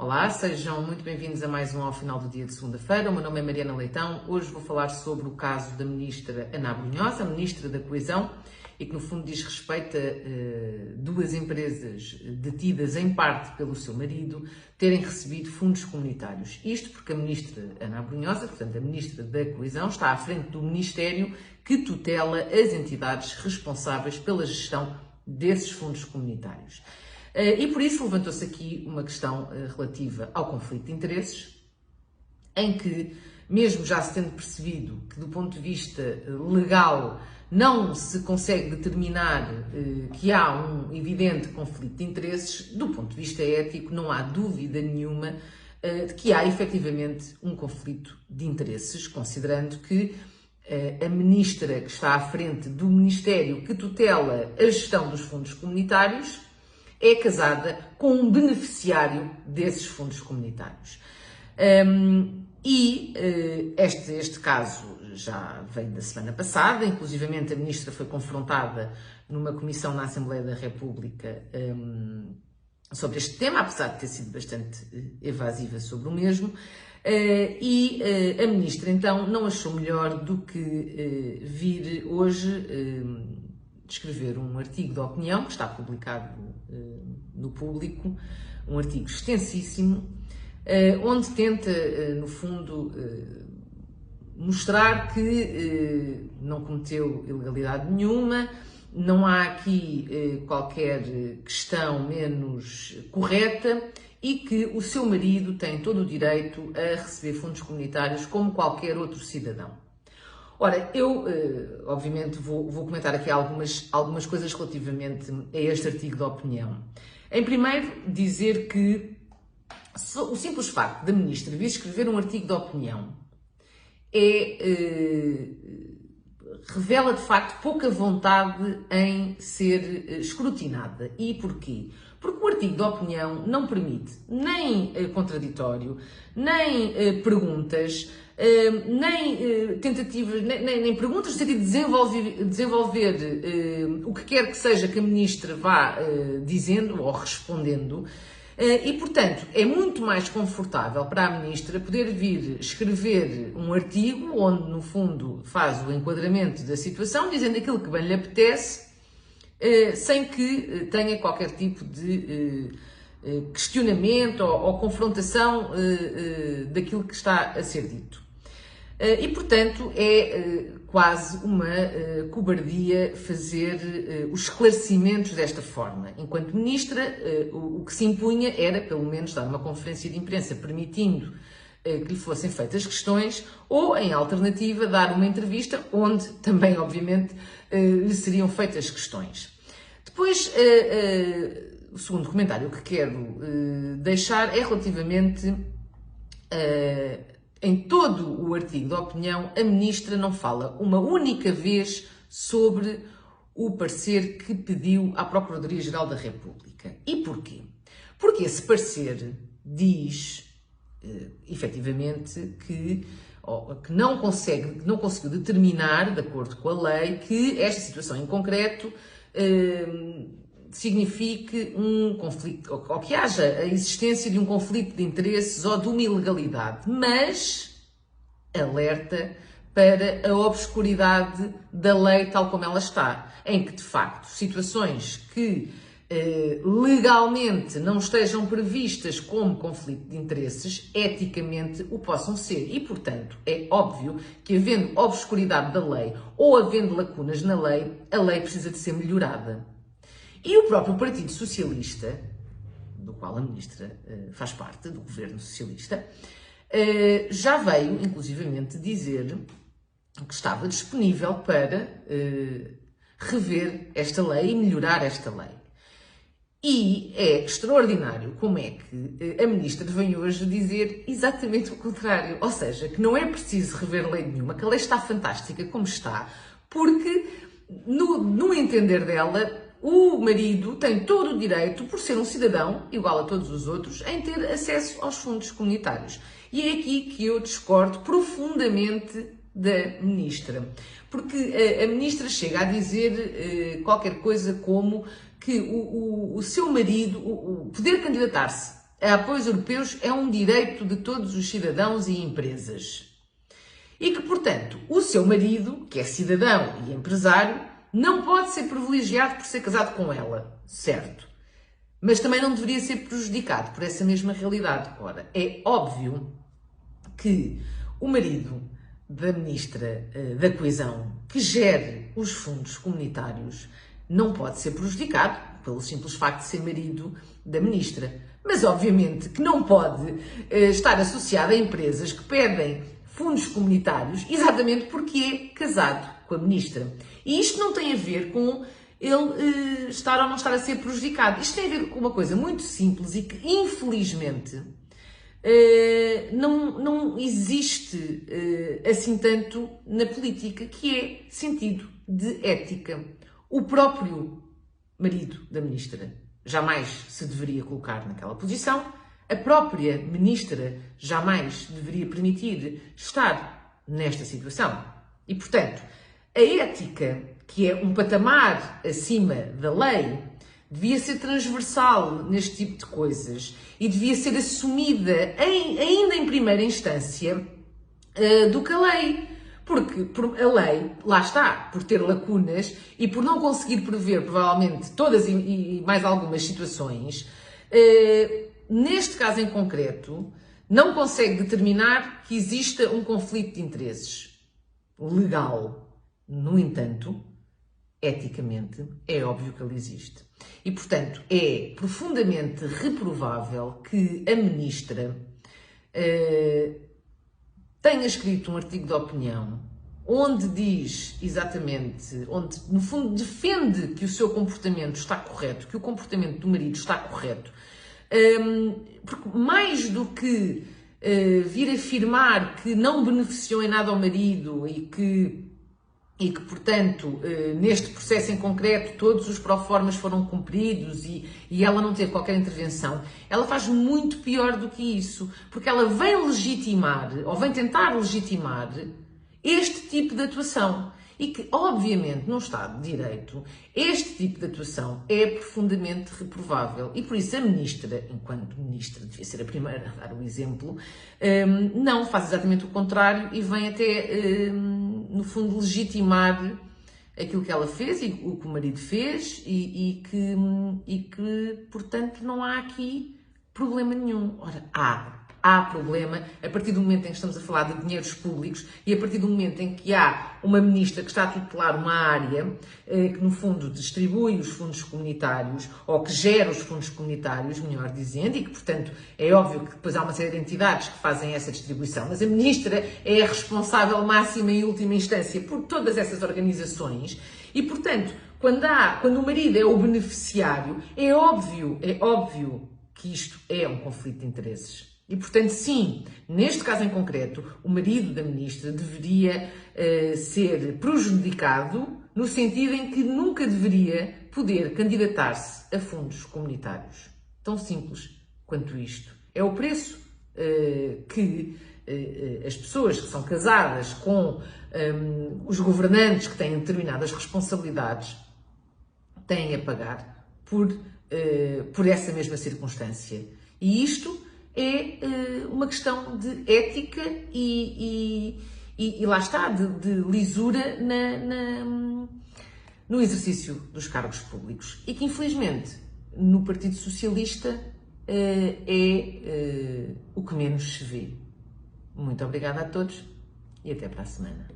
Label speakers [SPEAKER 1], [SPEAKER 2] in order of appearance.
[SPEAKER 1] Olá, sejam muito bem-vindos a mais um Ao Final do Dia de Segunda-feira. O meu nome é Mariana Leitão. Hoje vou falar sobre o caso da ministra Ana Abrunhosa, a ministra da Coesão, e que no fundo diz respeito a duas empresas detidas em parte pelo seu marido terem recebido fundos comunitários. Isto porque a ministra Ana Abrunhosa, portanto a ministra da Coesão, está à frente do ministério que tutela as entidades responsáveis pela gestão desses fundos comunitários. E por isso levantou-se aqui uma questão relativa ao conflito de interesses, em que, mesmo já se tendo percebido que do ponto de vista legal não se consegue determinar que há um evidente conflito de interesses, do ponto de vista ético não há dúvida nenhuma de que há efetivamente um conflito de interesses, considerando que a ministra que está à frente do ministério que tutela a gestão dos fundos comunitários é casada com um beneficiário desses fundos comunitários. Este caso já veio da semana passada, inclusivamente a ministra foi confrontada numa comissão na Assembleia da República sobre este tema, apesar de ter sido bastante evasiva sobre o mesmo, a ministra então não achou melhor do que vir hoje escrever um artigo de opinião, que está publicado no Público, um artigo extensíssimo, onde tenta, no fundo, mostrar que não cometeu ilegalidade nenhuma, não há aqui qualquer questão menos correta e que o seu marido tem todo o direito a receber fundos comunitários como qualquer outro cidadão. Ora, eu, obviamente, vou comentar aqui algumas coisas relativamente a este artigo de opinião. Em primeiro, dizer que o simples facto da ministra vir escrever um artigo de opinião revela, de facto, pouca vontade em ser escrutinada. E porquê? Porque o artigo de opinião não permite nem contraditório, nem perguntas, nem tentativas, nem perguntas no sentido de desenvolver o que quer que seja que a ministra vá dizendo ou respondendo. E, portanto, é muito mais confortável para a ministra poder vir escrever um artigo onde, no fundo, faz o enquadramento da situação, dizendo aquilo que bem lhe apetece, sem que tenha qualquer tipo de questionamento ou confrontação daquilo que está a ser dito. E, portanto, é quase uma cobardia fazer os esclarecimentos desta forma. Enquanto ministra, o que se impunha era, pelo menos, dar uma conferência de imprensa permitindo que lhe fossem feitas questões ou, em alternativa, dar uma entrevista onde também, obviamente, lhe seriam feitas questões. Depois, o segundo comentário que quero deixar é relativamente em todo o artigo de opinião, a ministra não fala uma única vez sobre o parecer que pediu à Procuradoria-Geral da República. E porquê? Porque esse parecer diz, efetivamente, que não conseguiu determinar, de acordo com a lei, que esta situação em concreto signifique um conflito, ou que haja a existência de um conflito de interesses ou de uma ilegalidade, mas alerta para a obscuridade da lei tal como ela está, em que, de facto, situações que legalmente não estejam previstas como conflito de interesses, eticamente o possam ser. E, portanto, é óbvio que, havendo obscuridade da lei ou havendo lacunas na lei, a lei precisa de ser melhorada. E o próprio Partido Socialista, do qual a ministra faz parte, do governo socialista, já veio, inclusivamente, dizer que estava disponível para rever esta lei e melhorar esta lei. E é extraordinário como é que a ministra vem hoje dizer exatamente o contrário, ou seja, que não é preciso rever lei nenhuma, que a lei está fantástica como está, porque, no entender dela, o marido tem todo o direito, por ser um cidadão, igual a todos os outros, em ter acesso aos fundos comunitários. E é aqui que eu discordo profundamente da ministra. Porque a ministra chega a dizer qualquer coisa como que o seu marido, o poder candidatar-se a apoios europeus é um direito de todos os cidadãos e empresas. E que, portanto, o seu marido, que é cidadão e empresário, não pode ser privilegiado por ser casado com ela, certo? Mas também não deveria ser prejudicado por essa mesma realidade. Ora, é óbvio que o marido da Ministra da Coesão, que gere os fundos comunitários, não pode ser prejudicado pelo simples facto de ser marido da Ministra. Mas, obviamente, que não pode estar associado a empresas que pedem fundos comunitários exatamente porque é casado com a Ministra. E isto não tem a ver com ele estar ou não estar a ser prejudicado. Isto tem a ver com uma coisa muito simples e que, infelizmente, não existe assim tanto na política, que é sentido de ética. O próprio marido da Ministra jamais se deveria colocar naquela posição, a própria Ministra jamais deveria permitir estar nesta situação. E, portanto, a ética, que é um patamar acima da lei, devia ser transversal neste tipo de coisas e devia ser assumida ainda em primeira instância do que a lei. Porque a lei, lá está, por ter lacunas e por não conseguir prever, provavelmente, todas e mais algumas situações, neste caso em concreto, não consegue determinar que exista um conflito de interesses legal. No entanto, eticamente, é óbvio que ele existe. E, portanto, é profundamente reprovável que a Ministra tenha escrito um artigo de opinião onde diz exatamente, onde no fundo defende que o seu comportamento está correto, que o comportamento do marido está correto, porque mais do que vir afirmar que não beneficiou em nada ao marido e que, portanto, neste processo em concreto todos os proformas foram cumpridos e ela não teve qualquer intervenção, ela faz muito pior do que isso, porque ela vem legitimar, ou vem tentar legitimar, este tipo de atuação. E que, obviamente, num Estado de Direito, este tipo de atuação é profundamente reprovável. E por isso a Ministra, enquanto Ministra, devia ser a primeira a dar o exemplo, não faz exatamente o contrário e vem até, no fundo, legitimar aquilo que ela fez e o que o marido fez e que, portanto, não há aqui problema nenhum. Ora, há problema a partir do momento em que estamos a falar de dinheiros públicos e a partir do momento em que há uma ministra que está a tutelar uma área que, no fundo, distribui os fundos comunitários ou que gera os fundos comunitários, melhor dizendo, e que, portanto, é óbvio que depois há uma série de entidades que fazem essa distribuição, mas a ministra é a responsável máxima e última instância por todas essas organizações e, portanto, quando o marido é o beneficiário, é óbvio que isto é um conflito de interesses. E, portanto, sim, neste caso em concreto, o marido da ministra deveria ser prejudicado no sentido em que nunca deveria poder candidatar-se a fundos comunitários. Tão simples quanto isto. É o preço que as pessoas que são casadas com os governantes que têm determinadas responsabilidades têm a pagar por essa mesma circunstância. E isto é uma questão de ética e lá está, de lisura no exercício dos cargos públicos. E que, infelizmente, no Partido Socialista é o que menos se vê. Muito obrigada a todos e até para a semana.